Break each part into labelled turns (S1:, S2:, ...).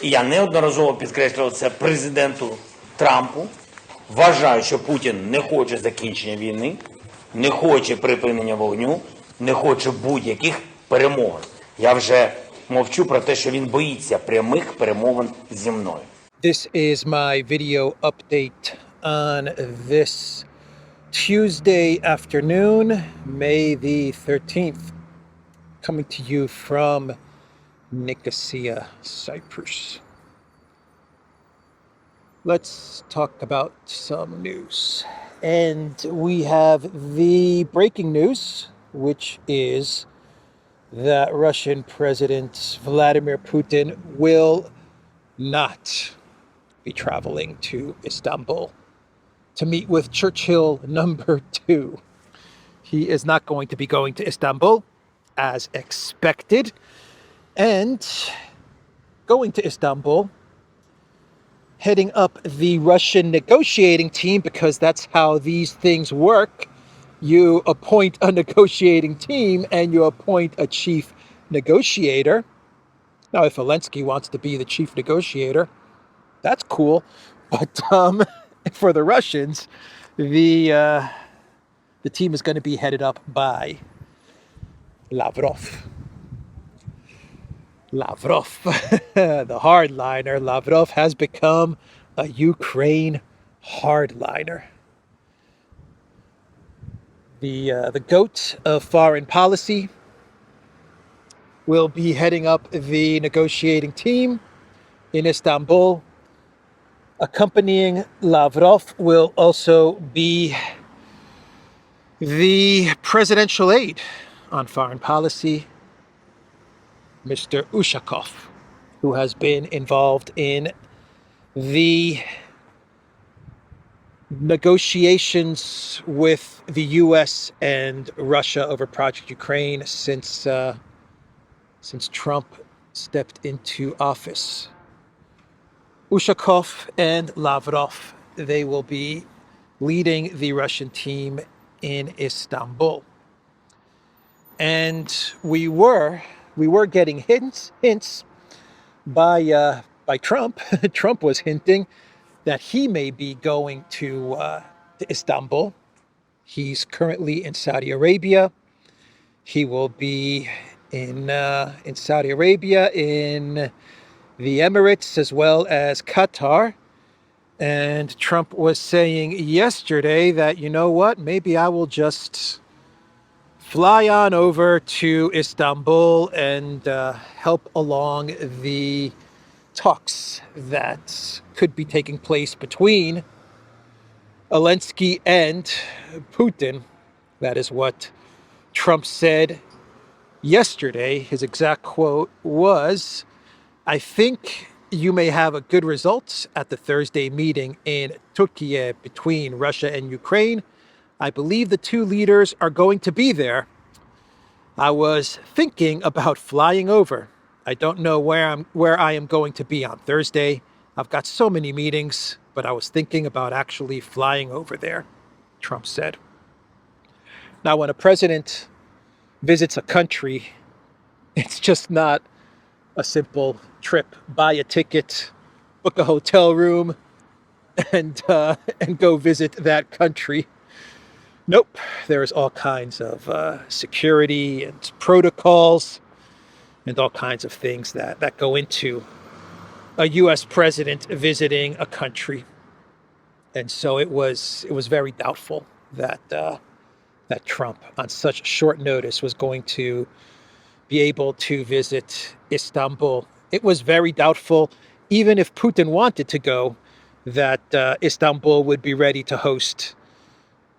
S1: І я неодноразово підкреслював це президенту Трампу. Вважаю, що Путін не хоче закінчення війни, не хоче припинення вогню, не хоче будь-яких перемовин. Я вже мовчу про те, що він боїться прямих перемовин зі мною.
S2: This is my video update on this Tuesday afternoon, May the 13th, coming to you from Nicosia, Cyprus. Let's talk about some news. And we have the breaking news, which is that Russian President Vladimir Putin will not be traveling to Istanbul to meet with Churchill number 2. He is not going to be going to Istanbul as expected. And going to Istanbul, heading up the Russian negotiating team, because that's how these things work. You appoint a negotiating team and you appoint a chief negotiator. Now, if Zelensky wants to be the chief negotiator, that's cool. But for the Russians, the team is going to be headed up by Lavrov. The hardliner. Lavrov has become a Ukraine hardliner. The goat of foreign policy will be heading up the negotiating team in Istanbul. Accompanying Lavrov will also be the presidential aide on foreign policy, Mr. Ushakov, who has been involved in the negotiations with the US and Russia over Project Ukraine since Trump stepped into office. Ushakov and Lavrov, they will be leading the Russian team in Istanbul. And we were getting hints by Trump. Trump was hinting that he may be going to Istanbul. He's currently in Saudi Arabia. He will be in Saudi Arabia, in the Emirates, as well as Qatar. And Trump was saying yesterday that, you know what, maybe I will just fly on over to Istanbul and help along the talks that could be taking place between Zelensky and Putin. That is what Trump said yesterday. His exact quote was, "I think you may have a good result at the Thursday meeting in Turkey between Russia and Ukraine. I believe the two leaders are going to be there. I was thinking about flying over. I don't know where I am going to be on Thursday. I've got so many meetings, but I was thinking about actually flying over there," Trump said. Now, when a president visits a country, it's just not a simple trip. Buy a ticket, book a hotel room, and go visit that country. Nope, there's all kinds of security and protocols and all kinds of things that go into a U.S. president visiting a country. And so it was very doubtful that Trump, on such short notice, was going to be able to visit Istanbul. It was very doubtful, even if Putin wanted to go, that Istanbul would be ready to host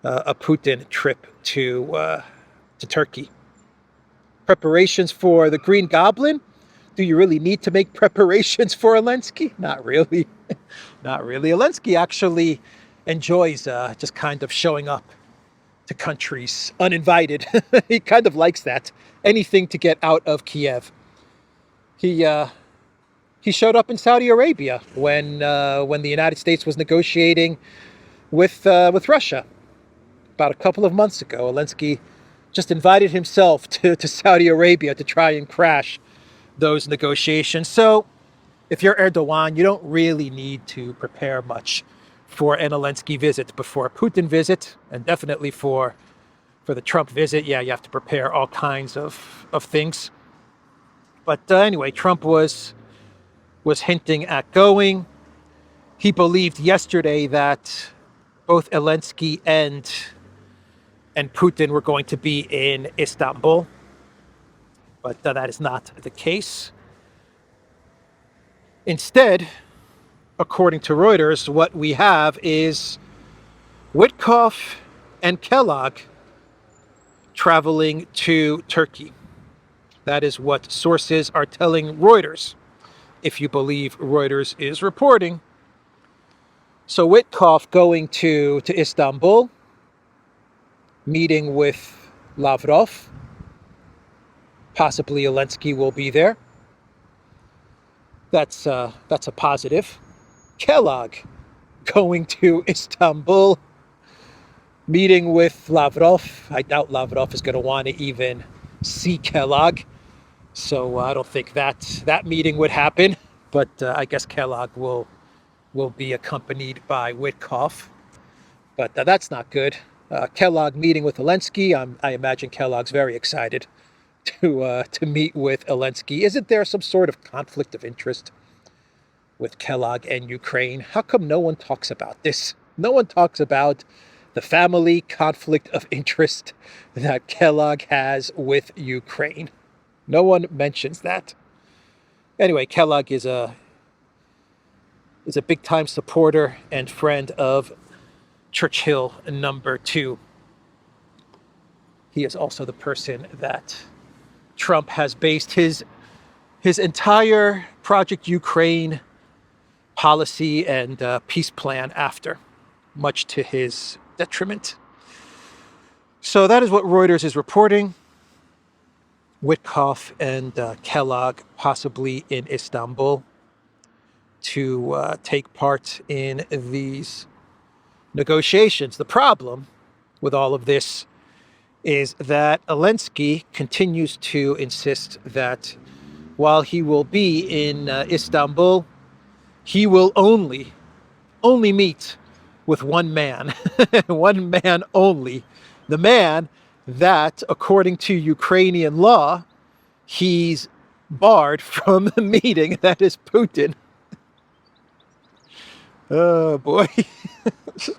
S2: a Putin trip to Turkey. Preparations for the Green Goblin? Do you really need to make preparations for Zelensky? Not really. Not really. Zelensky actually enjoys just kind of showing up to countries uninvited. He kind of likes that. Anything to get out of Kiev. He showed up in Saudi Arabia when the United States was negotiating with Russia about a couple of months ago. Zelensky just invited himself to Saudi Arabia to try and crash those negotiations. So if you're Erdogan, you don't really need to prepare much for an Zelensky visit before a Putin visit, and definitely for the Trump visit. Yeah, you have to prepare all kinds of things. But anyway, Trump was hinting at going. He believed yesterday that both Zelensky and Putin were going to be in Istanbul, but that is not the case. Instead, according to Reuters, what we have is Witkoff and Kellogg traveling to Turkey. That is what sources are telling Reuters, if you believe Reuters is reporting. So Witkoff going to Istanbul, meeting with Lavrov. Possibly Zelensky will be there. That's a positive. Kellogg going to Istanbul, meeting with Lavrov. I doubt Lavrov is going to want to even see Kellogg, so I don't think that meeting would happen. But I guess Kellogg will be accompanied by Witkoff. But that's not good. Kellogg meeting with Zelensky. I imagine Kellogg's very excited to meet with Zelensky. Isn't there some sort of conflict of interest with Kellogg and Ukraine? How come no one talks about this? No one talks about the family conflict of interest that Kellogg has with Ukraine. No one mentions that. Anyway, Kellogg is a big-time supporter and friend of Churchill #2. He is also the person that Trump has based his entire Project Ukraine policy and peace plan after, much to his detriment. So that is what Reuters is reporting. Witkoff and Kellogg possibly in Istanbul to take part in these negotiations. The problem with all of this is that Zelensky continues to insist that while he will be in Istanbul, he will only meet with one man, one man only, the man that, according to Ukrainian law, he's barred from the meeting, that is Putin. Oh boy,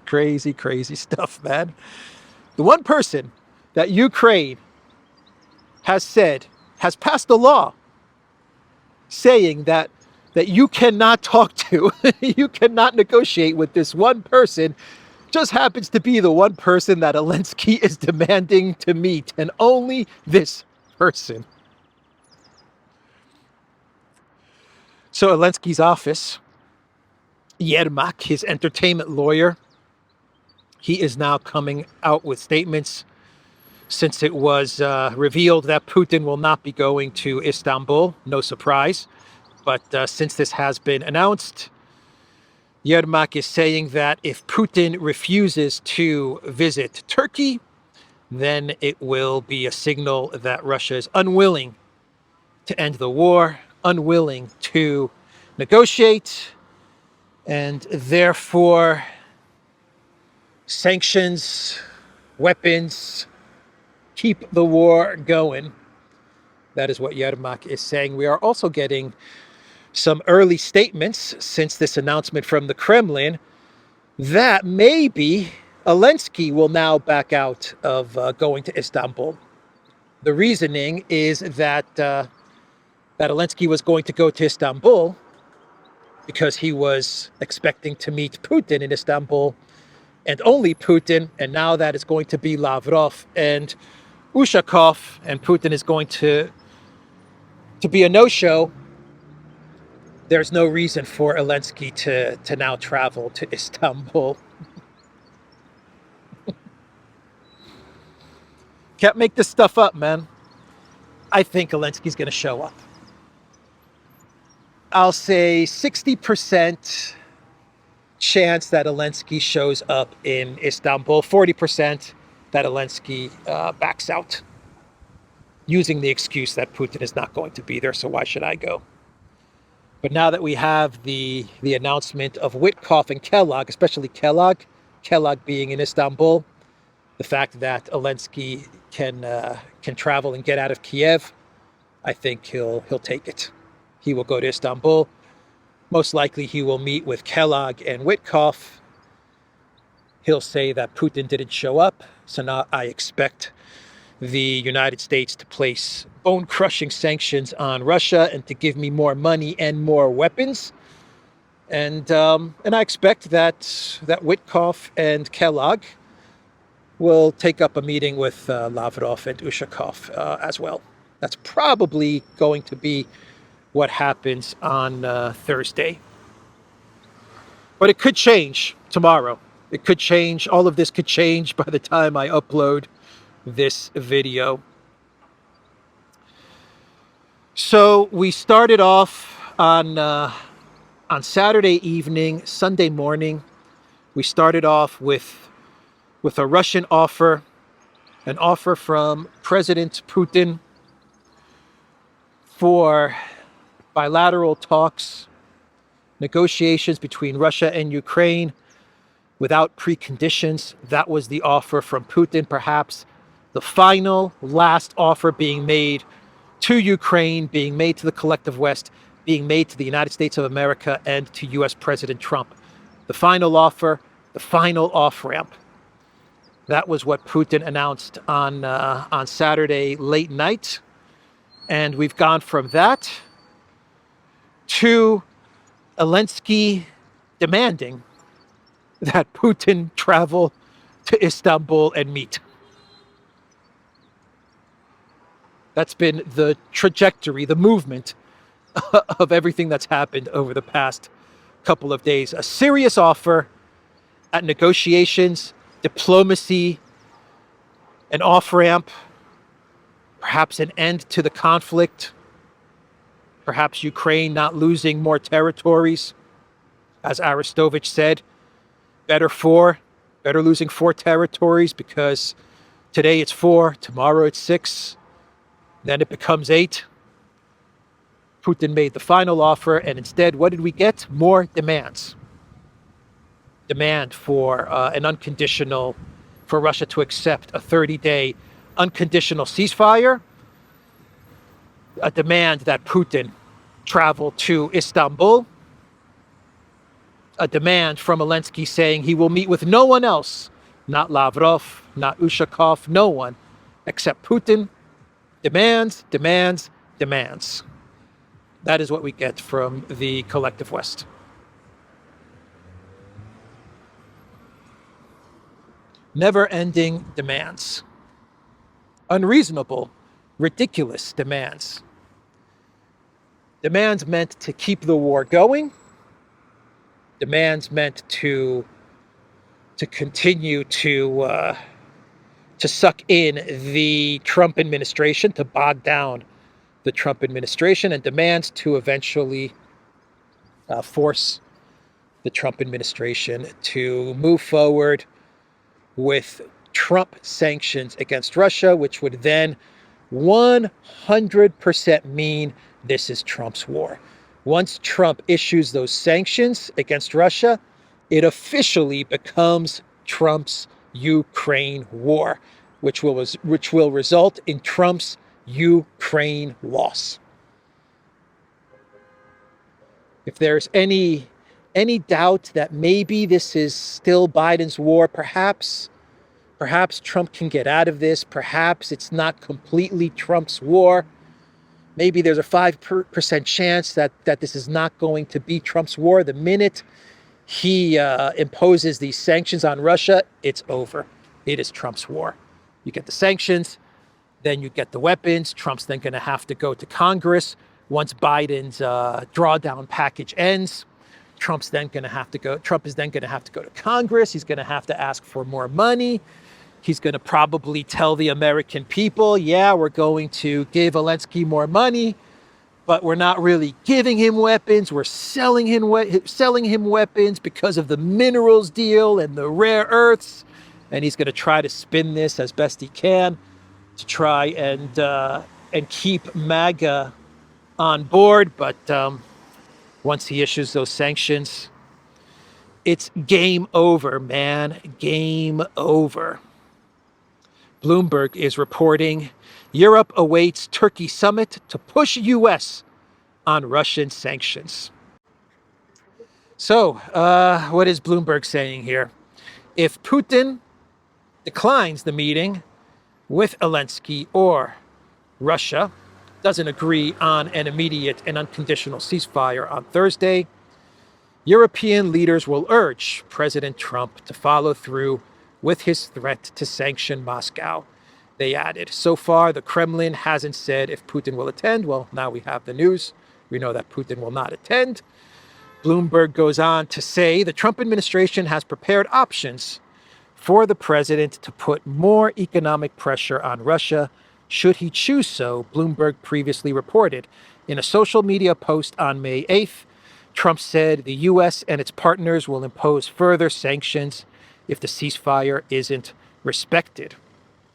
S2: crazy, crazy stuff, man. The one person that Ukraine has passed a law saying that you cannot talk to, you cannot negotiate with this one person, just happens to be the one person that Zelensky is demanding to meet, and only this person. So Zelensky's office, Yermak, his entertainment lawyer, he is now coming out with statements since it was revealed that Putin will not be going to Istanbul. No surprise. But since this has been announced, Yermak is saying that if Putin refuses to visit Turkey, then it will be a signal that Russia is unwilling to end the war, unwilling to negotiate, and therefore sanctions, weapons, keep the war going. That is what Yermak is saying. We are also getting some early statements since this announcement from the Kremlin that maybe Zelensky will now back out of going to Istanbul. The reasoning is that Zelensky was going to go to Istanbul because he was expecting to meet Putin in Istanbul and only Putin, and now that it's going to be Lavrov and Ushakov, and Putin is going to be a no-show. There's no reason for Zelensky to now travel to Istanbul. Can't make this stuff up, man. I think Zelensky's going to show up. I'll say 60% chance that Zelensky shows up in Istanbul, 40% that Zelensky backs out, using the excuse that Putin is not going to be there, so why should I go? But now that we have the announcement of Witkoff and Kellogg, especially Kellogg being in Istanbul, the fact that Zelensky can travel and get out of Kiev, I think he'll take it. He will go to Istanbul. Most likely he will meet with Kellogg and Witkoff. He'll say that Putin didn't show up. So now I expect the United States to place bone-crushing sanctions on Russia and to give me more money and more weapons. And I expect that Witkoff and Kellogg will take up a meeting with Lavrov and Ushakov as well. That's probably going to be what happens on Thursday. But it could change tomorrow. It could change. All of this could change by the time I upload this video. So we started off on Saturday evening, Sunday morning. We started off with a Russian offer, an offer from President Putin for bilateral talks, negotiations between Russia and Ukraine without preconditions. That was the offer from Putin, perhaps the final, last offer being made to Ukraine, being made to the collective West, being made to the United States of America and to US President Trump. The final offer, the final off-ramp. That was what Putin announced on Saturday late night. And we've gone from that to Zelensky demanding that Putin travel to Istanbul and meet. That's been the trajectory, the movement of everything that's happened over the past couple of days. A serious offer at negotiations, diplomacy, an off-ramp, perhaps an end to the conflict, perhaps Ukraine not losing more territories. As Arestovich said, better losing 4 territories, because today it's 4, tomorrow it's 6, then it becomes 8. Putin made the final offer, and instead, what did we get? More demands. Demand for for Russia to accept a 30-day unconditional ceasefire, a demand that Putin travel to Istanbul, a demand from Zelensky saying he will meet with no one else, not Lavrov, not Ushakov, no one except Putin. Demands, demands, demands. That is what we get from the collective West. Never-ending demands. Unreasonable, ridiculous demands. Demands meant to keep the war going. Demands meant to continue to suck in the Trump administration, to bog down the Trump administration, and demands to eventually force the Trump administration to move forward with Trump sanctions against Russia, which would then 100% mean this is Trump's war. Once Trump issues those sanctions against Russia, it officially becomes Trump's Ukraine war, which will result in Trump's Ukraine loss. If there's any doubt that maybe this is still Biden's war, perhaps Trump can get out of this. Perhaps it's not completely Trump's war. Maybe there's a 5% chance that this is not going to be Trump's war. The minute he imposes these sanctions on Russia, it's over. It is Trump's war. You get the sanctions, then you get the weapons. Trump's then going to have to go to Congress. Once Biden's drawdown package ends, Trump is then going to have to go to Congress. He's going to have to ask for more money. He's going to probably tell the American people, yeah, we're going to give Zelensky more money, but we're not really giving him weapons. We're selling him weapons because of the minerals deal and the rare earths. And he's going to try to spin this as best he can to try and keep MAGA on board. But once he issues those sanctions, it's game over, man. Game over. Bloomberg is reporting Europe awaits Turkey summit to push U.S. on Russian sanctions. So, what is Bloomberg saying here? If Putin declines the meeting with Zelensky or Russia, doesn't agree on an immediate and unconditional ceasefire on Thursday, European leaders will urge President Trump to follow through with his threat to sanction Moscow. They added, so far, the Kremlin hasn't said if Putin will attend. Well, now we have the news. We know that Putin will not attend. Bloomberg goes on to say the Trump administration has prepared options for the president to put more economic pressure on Russia should he choose so, Bloomberg previously reported. In a social media post on May 8th, Trump said the U.S. and its partners will impose further sanctions if the ceasefire isn't respected.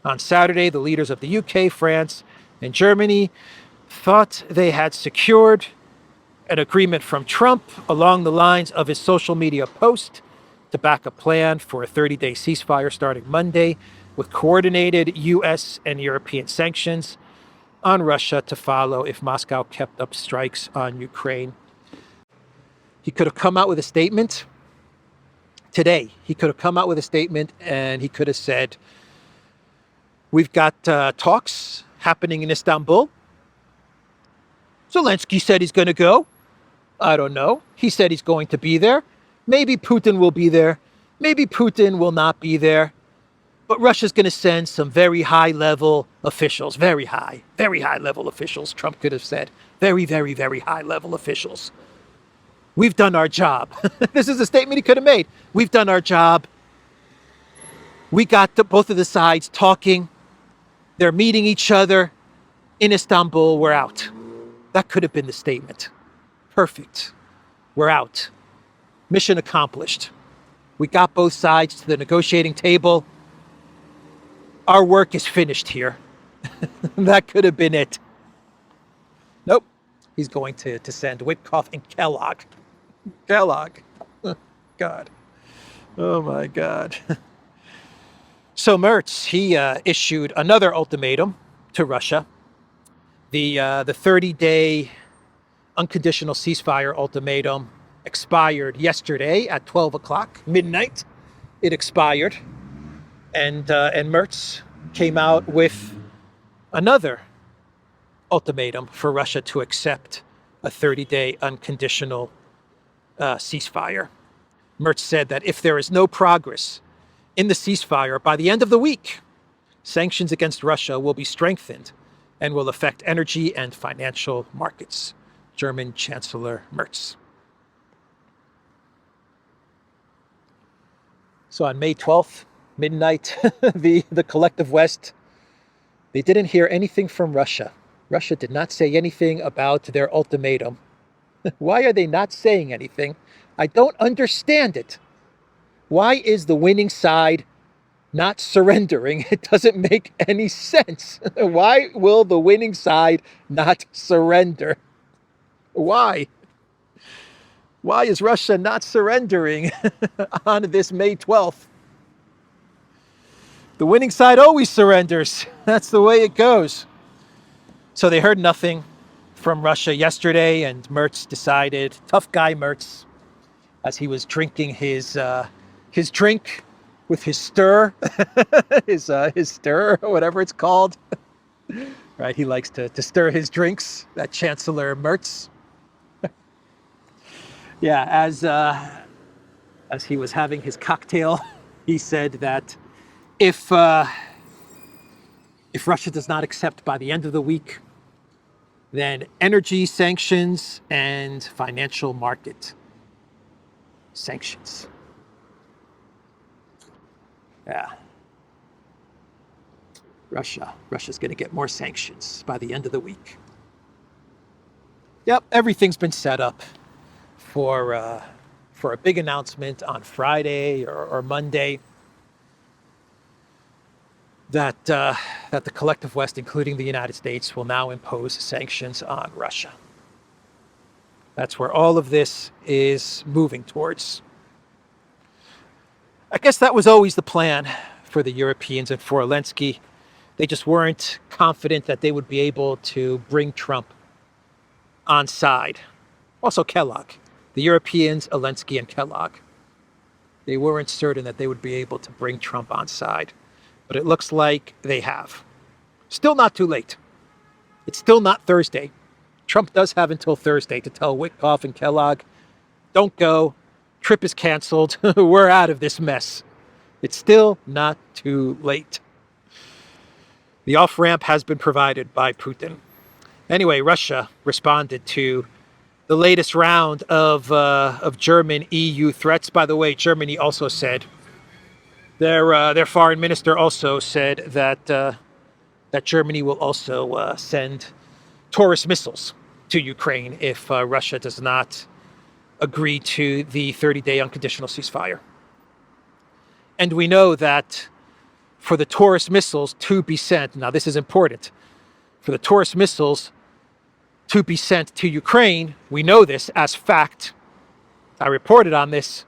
S2: On Saturday, the leaders of the UK, France, and Germany thought they had secured an agreement from Trump along the lines of his social media post to back a plan for a 30-day ceasefire starting Monday with coordinated U.S. and European sanctions on Russia to follow if Moscow kept up strikes on Ukraine. He could have come out with a statement today. He could have come out with a statement and he could have said, we've got talks happening in Istanbul. Zelensky said he's going to go. I don't know. He said he's going to be there. Maybe Putin will be there. Maybe Putin will not be there. But Russia's going to send some very high-level officials. Very high-level officials, Trump could have said. Very, very, very high-level officials. We've done our job. This is a statement he could have made. We've done our job. We got both of the sides talking. They're meeting each other in Istanbul. We're out. That could have been the statement. Perfect. We're out. Mission accomplished. We got both sides to the negotiating table. Our work is finished here. That could have been it. Nope. He's going to send Witkoff and Kellogg. Kellogg. God. Oh my God. So Merz, he issued another ultimatum to Russia. The 30-day unconditional ceasefire ultimatum expired yesterday at 12 o'clock, midnight. It expired. And Merz came out with another ultimatum for Russia to accept a 30-day unconditional ceasefire. Merz said that if there is no progress in the ceasefire by the end of the week, sanctions against Russia will be strengthened and will affect energy and financial markets. German Chancellor Merz. So on May 12th, midnight, the collective West, they didn't hear anything from Russia. Russia did not say anything about their ultimatum. Why are they not saying anything? I don't understand it. Why is the winning side not surrendering? It doesn't make any sense. Why will the winning side not surrender? Why? Why is Russia not surrendering on this May 12th? The winning side always surrenders. That's the way it goes. So they heard nothing from Russia yesterday, and Merz decided, tough guy Merz, as he was drinking his drink with his stir, his stir, or whatever it's called. Right, he likes to stir his drinks, that Chancellor Merz. Yeah, as he was having his cocktail, he said that if Russia does not accept by the end of the week, then energy sanctions and financial market sanctions. Yeah. Russia's going to get more sanctions by the end of the week. Yep, everything's been set up for a big announcement on Friday or Monday that the collective West, including the United States, will now impose sanctions on Russia. That's where all of this is moving towards. I guess that was always the plan for the Europeans and for Zelensky. They just weren't confident that they would be able to bring Trump on side. Also Kellogg. The Europeans, Zelensky, and Kellogg. They weren't certain that they would be able to bring Trump on side. But it looks like they have. Still not too late. It's still not Thursday. Trump does have until Thursday to tell Witkoff and Kellogg, don't go. Trip is canceled. We're out of this mess. It's still not too late. The off-ramp has been provided by Putin. Anyway, Russia responded to the latest round of German EU threats. By the way, Germany also said, their foreign minister also said that that Germany will also send Taurus missiles to Ukraine if Russia does not agree to the 30-day unconditional ceasefire. And we know that for the Taurus missiles to be sent, now this is important, for the Taurus missiles to be sent to Ukraine, we know this as fact. I reported on this.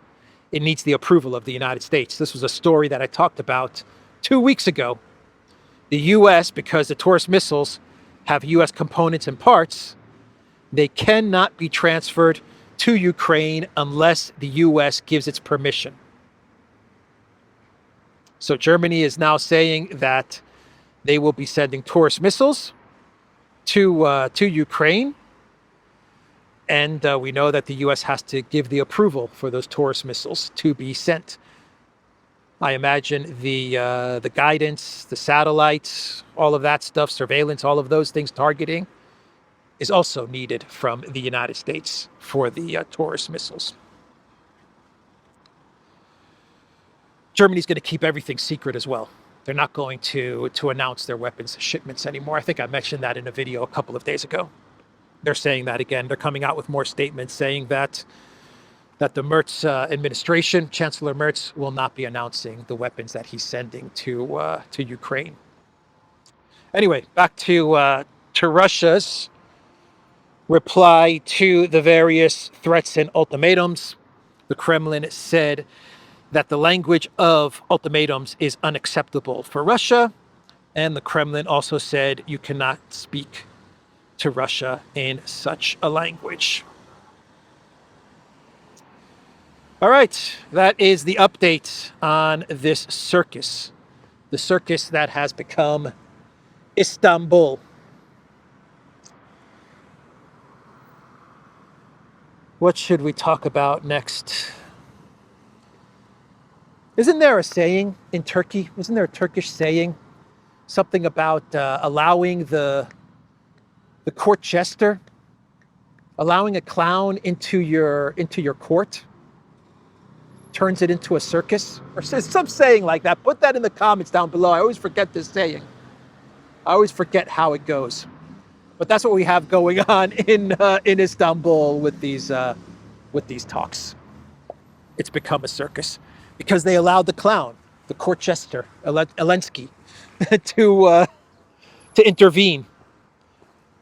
S2: It needs the approval of the United States. This was a story that I talked about 2 weeks ago. The U.S., because the Taurus missiles have U.S. components and parts, they cannot be transferred to Ukraine unless the U.S. gives its permission. So Germany is now saying that they will be sending Taurus missiles to Ukraine. And we know that the U.S. has to give the approval for those Taurus missiles to be sent. I imagine the guidance, the satellites, all of that stuff, surveillance, all of those things, targeting, is also needed from the United States for the Taurus missiles. Germany's going to keep everything secret as well. They're not going to announce their weapons shipments anymore. I think I mentioned that in a video a couple of days ago. They're saying that again. They're coming out with more statements saying that the Merz administration, Chancellor Merz, will not be announcing the weapons that he's sending to Ukraine. Anyway, back to Russia's reply to the various threats and ultimatums. The Kremlin said that the language of ultimatums is unacceptable for Russia, and the Kremlin also said you cannot speak to Russia in such a language. All right, that is the update on this circus, the circus that has become Istanbul. What should we talk about next? Isn't there a saying in Turkey? Isn't there a Turkish saying? Something about allowing the court jester, allowing a clown into your court, turns it into a circus? Or some saying like that. Put that in the comments down below. I always forget this saying. I always forget how it goes. But that's what we have going on in Istanbul with these talks. It's become a circus because they allowed the clown, the court jester, Zelensky, to intervene.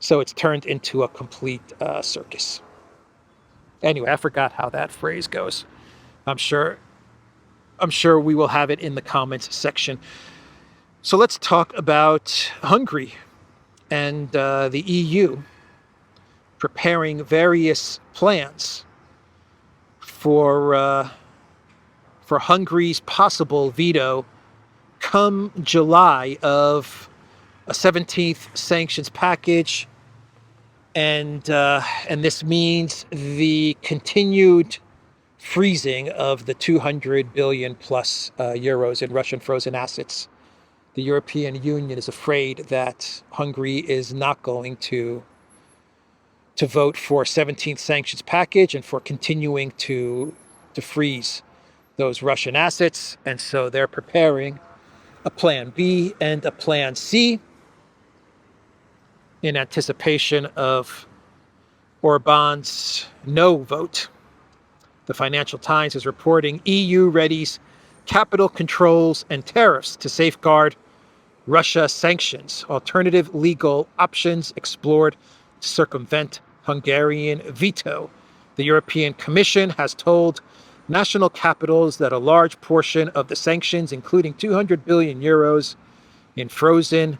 S2: So it's turned into a complete circus. Anyway, I forgot how that phrase goes. I'm sure we will have it in the comments section. So let's talk about Hungary and the EU preparing various plans for Hungary's possible veto come July of a 17th sanctions package, and this means the continued freezing of the 200 billion plus euros in Russian frozen assets. The European Union is afraid that Hungary is not going to vote for 17th sanctions package and for continuing to freeze those Russian assets. And so they're preparing a plan B and a plan C in anticipation of Orban's no vote. The Financial Times is reporting EU readies capital controls and tariffs to safeguard Russia sanctions. Alternative legal options explored to circumvent Hungarian veto. The European Commission has told national capitals that a large portion of the sanctions, including 200 billion euros in frozen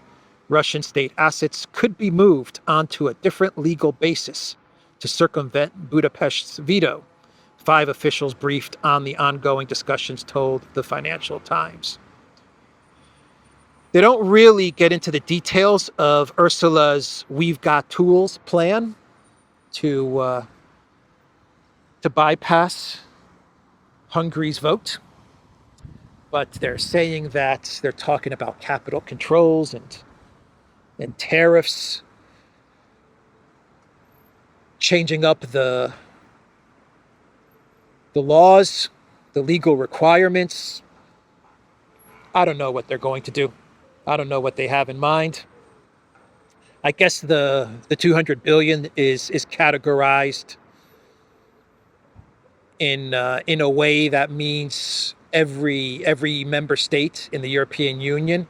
S2: Russian state assets, could be moved onto a different legal basis to circumvent Budapest's veto. 5 officials briefed on the ongoing discussions told the Financial Times. They don't really get into the details of Ursula's "We've Got Tools" plan to bypass Hungary's vote, but they're saying that they're talking about capital controls and tariffs, changing up the laws, the legal requirements. I don't know what they're going to do. I don't know what they have in mind. I guess the 200 billion is categorized in a way that means every member state in the European Union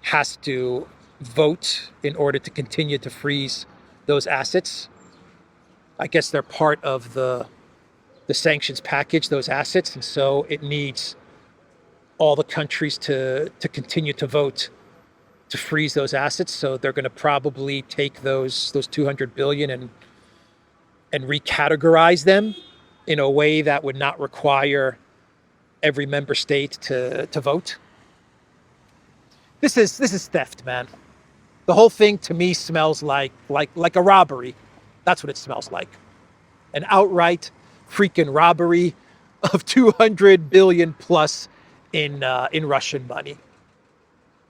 S2: has to vote in order to continue to freeze those assets. I guess they're part of the sanctions package, those assets, and so it needs all the countries to continue to vote to freeze those assets. So they're going to probably take those 200 billion and recategorize them in a way that would not require every member state to vote. This is theft, man. The whole thing to me smells like a robbery. That's what it smells like. An outright freaking robbery of 200 billion plus in Russian money.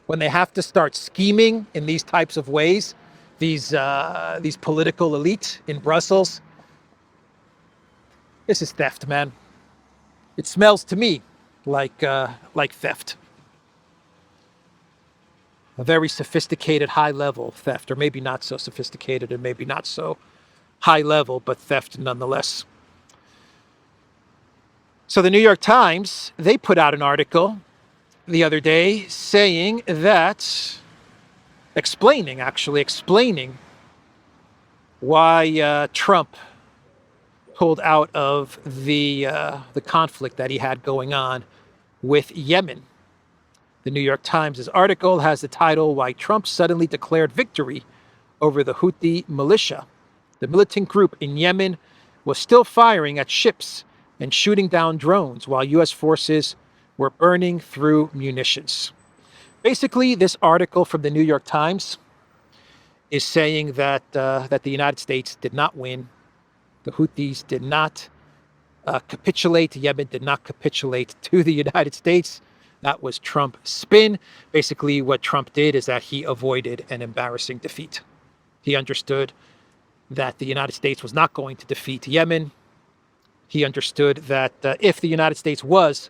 S2: When they have to start scheming in these types of ways, these political elite in Brussels, this is theft, man. It smells to me like theft. A very sophisticated, high-level theft, or maybe not so sophisticated and maybe not so high level, but theft nonetheless. So the New York Times, they put out an article the other day saying that, explaining why Trump pulled out of the conflict that he had going on with Yemen. The New York Times' article has the title, "Why Trump Suddenly Declared Victory Over the Houthi Militia." The militant group in Yemen was still firing at ships and shooting down drones while U.S. forces were burning through munitions. Basically, this article from the New York Times is saying that the United States did not win. The Houthis did not capitulate. Yemen did not capitulate to the United States. That was Trump's spin. Basically, what Trump did is that he avoided an embarrassing defeat. He understood that the United States was not going to defeat Yemen. He understood that if the United States was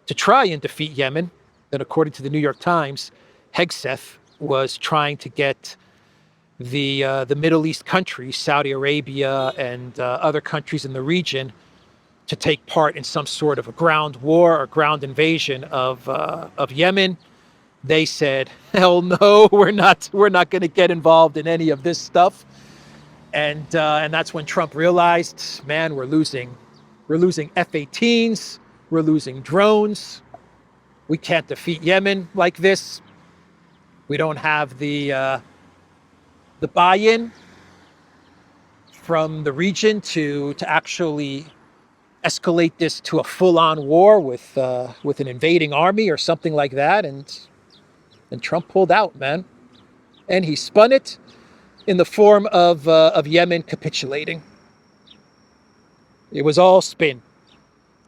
S2: to try and defeat Yemen, then according to the New York Times, Hegseth was trying to get the Middle East countries, Saudi Arabia and other countries in the region, to take part in some sort of a ground war or ground invasion of Yemen. They said, "Hell no, we're not going to get involved in any of this stuff." And that's when Trump realized, man, we're losing F-18s, we're losing drones. We can't defeat Yemen like this. We don't have the buy-in from the region to actually escalate this to a full-on war with an invading army or something like that. And Trump pulled out, man, and he spun it in the form of Yemen capitulating. It was all spin,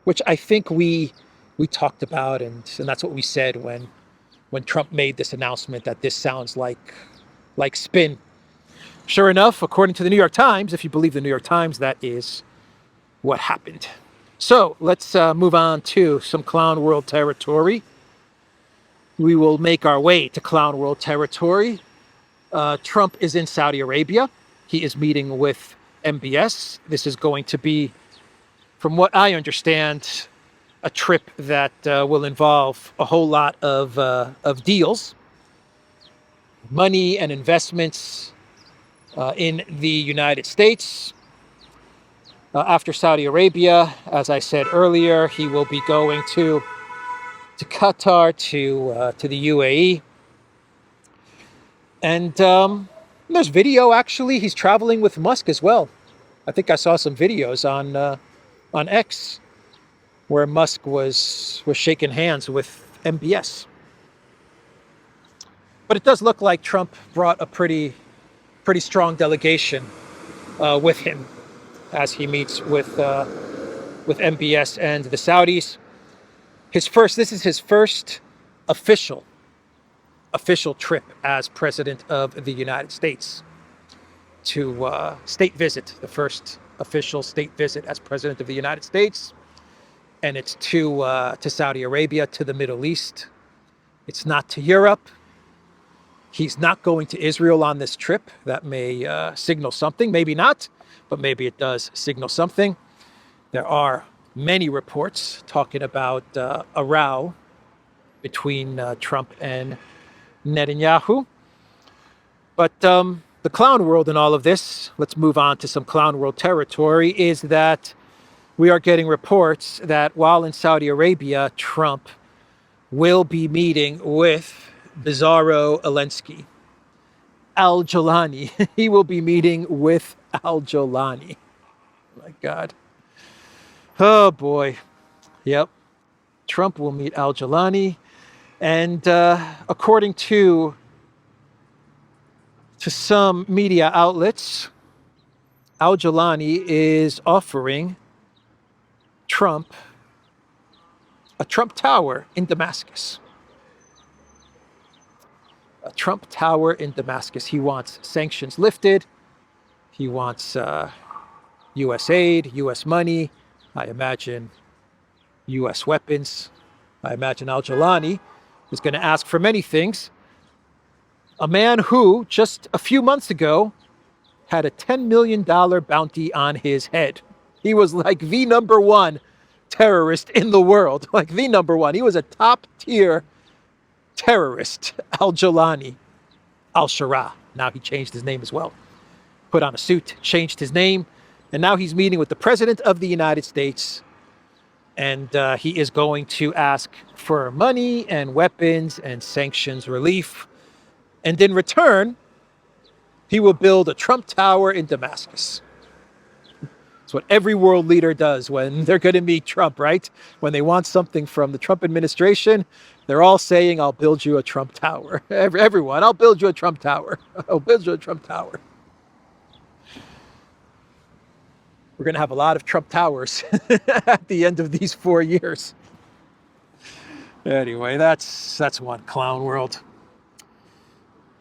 S2: which I think we talked about, and that's what we said when Trump made this announcement, that this sounds like spin. Sure enough, according to the New York Times, if you believe the New York Times, that is what happened. So let's move on to some Clown World territory. We will make our way to Clown World territory. Trump is in Saudi Arabia. He is meeting with MBS. This is going to be, from what I understand, a trip that will involve a whole lot of deals, money and investments in the United States. After Saudi Arabia, as I said earlier, he will be going to Qatar, to the UAE. And there's video, actually. He's traveling with Musk as well. I think I saw some videos on X where Musk was shaking hands with MBS. But it does look like Trump brought a pretty strong delegation with him as he meets with MBS and the Saudis. This is his first official trip as president of the United States to state visit, the first official state visit as president of the United States. And it's to Saudi Arabia, to the Middle East. It's not to Europe. He's not going to Israel on this trip. That may signal something. Maybe not, but maybe it does signal something. There are many reports talking about a row between Trump and Netanyahu. But the clown world in all of this, let's move on to some clown world territory, is that we are getting reports that while in Saudi Arabia, Trump will be meeting with Bizarro Zelensky, Al-Jolani. He will be meeting with Al-Jolani. My God. Oh, boy. Yep. Trump will meet Al-Jolani. And according to some media outlets, Al-Jolani is offering Trump a Trump Tower in Damascus. A Trump Tower in Damascus. He wants sanctions lifted. He wants U.S. aid, U.S. money. I imagine U.S. weapons. I imagine Al-Jolani is going to ask for many things. A man who, just a few months ago, had a $10 million bounty on his head. He was like the number one terrorist in the world. Like the number one. He was a top-tier terrorist. Al-Jolani. Al-Shara. Now he changed his name as well. Put on a suit, changed his name, and now he's meeting with the President of the United States. And he is going to ask for money and weapons and sanctions relief. And in return, he will build a Trump Tower in Damascus. It's what every world leader does when they're going to meet Trump, right? When they want something from the Trump administration, they're all saying, I'll build you a Trump Tower. Everyone, I'll build you a Trump Tower. I'll build you a Trump Tower. We're going to have a lot of Trump Towers at the end of these 4 years. Anyway, that's one clown world.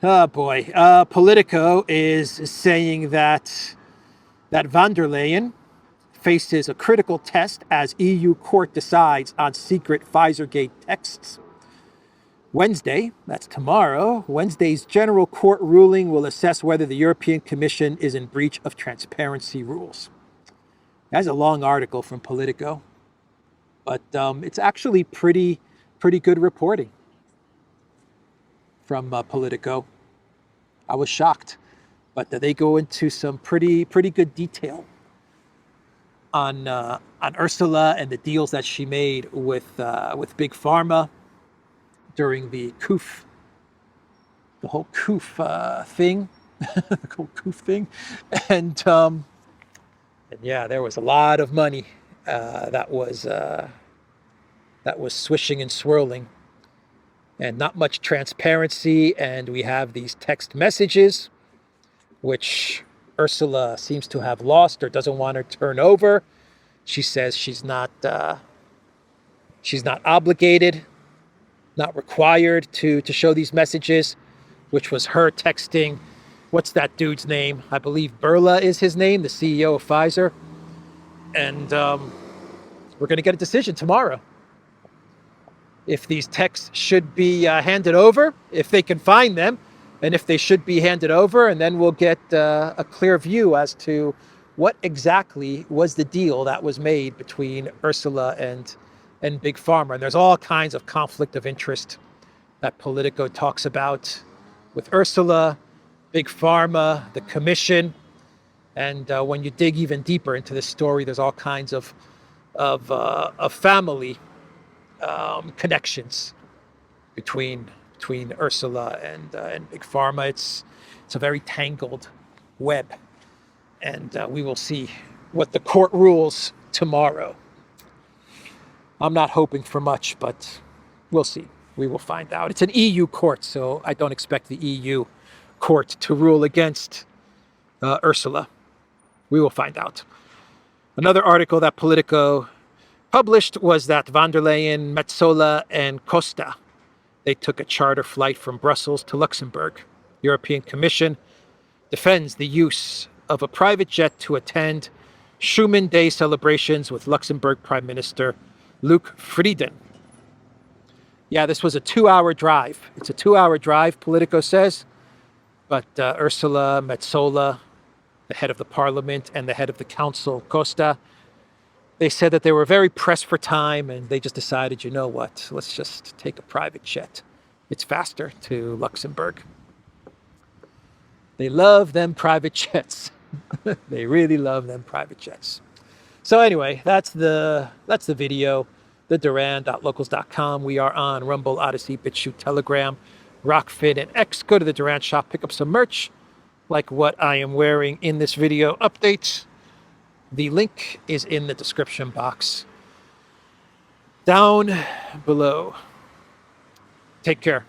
S2: Oh, boy. Politico is saying that von der Leyen faces a critical test as EU court decides on secret Pfizergate texts. Wednesday, that's tomorrow, Wednesday's general court ruling will assess whether the European Commission is in breach of transparency rules. That's a long article from Politico, but it's actually pretty good reporting from Politico. I was shocked, but they go into some pretty good detail on Ursula and the deals that she made with Big Pharma during the COOF, the whole COOF thing, the whole COOF thing, and yeah, there was a lot of money that was swishing and swirling, and not much transparency. And we have these text messages, which Ursula seems to have lost or doesn't want to turn over. She says she's not obligated, not required to show these messages, which was her texting. What's that dude's name? I believe Burla is his name, the CEO of Pfizer. And we're going to get a decision tomorrow. If these texts should be handed over, if they can find them, and if they should be handed over, and then we'll get a clear view as to what exactly was the deal that was made between Ursula and Big Pharma. And there's all kinds of conflict of interest that Politico talks about with Ursula, Big Pharma, the commission. And when you dig even deeper into this story, there's all kinds of family connections between Ursula and Big Pharma. It's a very tangled web, and we will see what the court rules tomorrow. I'm not hoping for much, but we'll see. We will find out. It's an EU court, so I don't expect the EU court to rule against Ursula. We will find out. Another article that Politico published was that von der Leyen, Metsola, and Costa, they took a charter flight from Brussels to Luxembourg. European Commission defends the use of a private jet to attend Schuman Day celebrations with Luxembourg Prime Minister Luc Frieden. Yeah, this was a 2-hour drive. It's a 2-hour drive, Politico says. But Ursula, Metsola, the head of the parliament, and the head of the council, Costa, they said that they were very pressed for time, and they just decided, you know what, let's just take a private jet. It's faster to Luxembourg. They love them private jets. They really love them private jets. So anyway, that's the video. The Duran.locals.com. We are on Rumble, ODYSEE, BitChute, Telegram, Rockfin, and X. Go to the Duran shop, pick up some merch, like what I am wearing in this video update. The link is in the description box down below. Take care.